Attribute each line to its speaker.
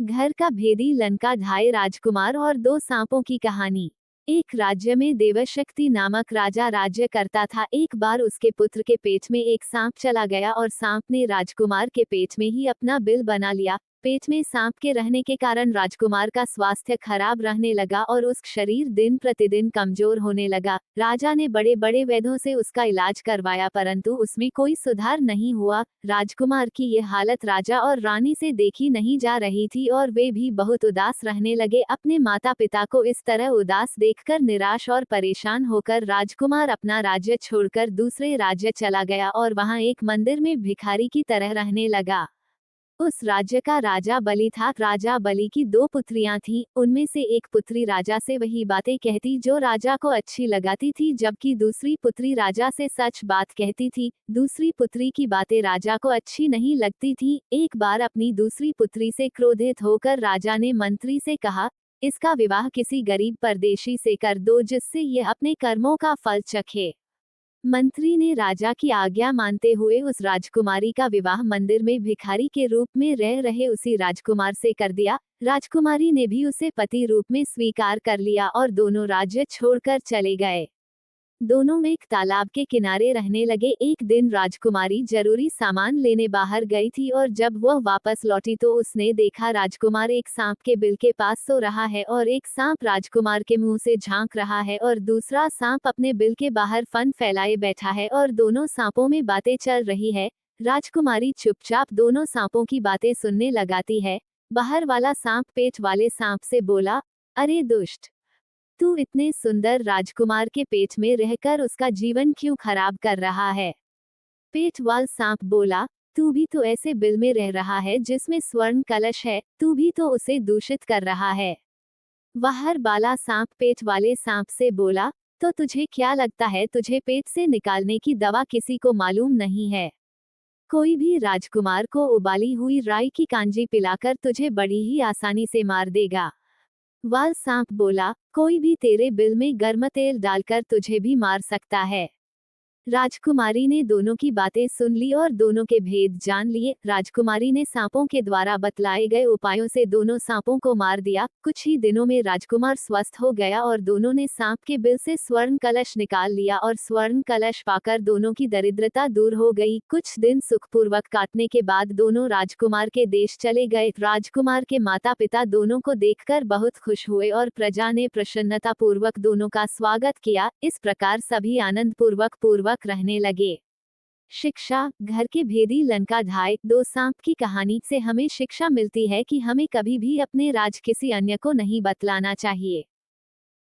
Speaker 1: घर का भेदी लंका ढाई राजकुमार और दो सांपों की कहानी। एक राज्य में देवशक्ति नामक राजा राज्य करता था। एक बार उसके पुत्र के पेट में एक सांप चला गया और सांप ने राजकुमार के पेट में ही अपना बिल बना लिया। पेट में सांप के रहने के कारण राजकुमार का स्वास्थ्य खराब रहने लगा और उसका शरीर दिन प्रतिदिन कमजोर होने लगा। राजा ने बड़े बड़े वैद्यों से उसका इलाज करवाया परंतु उसमें कोई सुधार नहीं हुआ। राजकुमार की ये हालत राजा और रानी से देखी नहीं जा रही थी और वे भी बहुत उदास रहने लगे। अपने माता पिता को इस तरह उदास देखकर निराश और परेशान होकर राजकुमार अपना राज्य छोड़कर दूसरे राज्य चला गया और वहां एक मंदिर में भिखारी की तरह रहने लगा। उस राज्य का राजा बलि था। राजा बलि की दो पुत्रियां थीं। उनमें से एक पुत्री राजा से वही बातें कहती जो राजा को अच्छी लगाती थी, जबकि दूसरी पुत्री राजा से सच बात कहती थी। दूसरी पुत्री की बातें राजा को अच्छी नहीं लगती थी। एक बार अपनी दूसरी पुत्री से क्रोधित होकर राजा ने मंत्री से कहा, इसका विवाह किसी गरीब परदेशी से कर दो जिससे यह अपने कर्मों का फल चखे। मंत्री ने राजा की आज्ञा मानते हुए उस राजकुमारी का विवाह मंदिर में भिखारी के रूप में रह रहे उसी राजकुमार से कर दिया। राजकुमारी ने भी उसे पति रूप में स्वीकार कर लिया और दोनों राज्य छोड़कर चले गए। दोनों एक तालाब के किनारे रहने लगे। एक दिन राजकुमारी जरूरी सामान लेने बाहर गई थी और जब वह वापस लौटी तो उसने देखा राजकुमार एक सांप के बिल के पास सो रहा है और एक सांप राजकुमार के मुंह से झांक रहा है और दूसरा सांप अपने बिल के बाहर फन फैलाए बैठा है और दोनों सांपों में बातें चल रही है। राजकुमारी चुपचाप दोनों सांपों की बातें सुनने लगाती है। बाहर वाला सांप पेट वाले सांप से बोला, अरे दुष्ट, तू इतने सुंदर राजकुमार के पेट में रहकर उसका जीवन क्यों खराब कर रहा है। पेट वाला सांप बोला, तू भी तो ऐसे बिल में रह रहा है जिसमें स्वर्ण कलश है, तू भी तो उसे दूषित कर रहा है। बाहर वाला सांप पेट वाले सांप से बोला, तो तुझे क्या लगता है तुझे पेट से निकालने की दवा किसी को मालूम नहीं है। कोई भी राजकुमार को उबाली हुई राई की कांजी पिलाकर तुझे बड़ी ही आसानी से मार देगा। वाल सांप बोला, कोई भी तेरे बिल में गर्म तेल डालकर तुझे भी मार सकता है। राजकुमारी ने दोनों की बातें सुन ली और दोनों के भेद जान लिए। राजकुमारी ने सांपों के द्वारा बतलाए गए उपायों से दोनों सांपों को मार दिया। कुछ ही दिनों में राजकुमार स्वस्थ हो गया और दोनों ने सांप के बिल से स्वर्ण कलश निकाल लिया और स्वर्ण कलश पाकर दोनों की दरिद्रता दूर हो गई। कुछ दिन सुखपूर्वक काटने के बाद दोनों राजकुमार के देश चले गए। राजकुमार के माता पिता दोनों को देखकर बहुत खुश हुए और प्रजा ने प्रसन्नता पूर्वक दोनों का स्वागत किया। इस प्रकार सभी आनंद पूर्वक रहने लगे। शिक्षा। घर के भेदी लंका ढाई दो सांप की कहानी से हमें शिक्षा मिलती है कि हमें कभी भी अपने राज किसी अन्य को नहीं बतलाना चाहिए।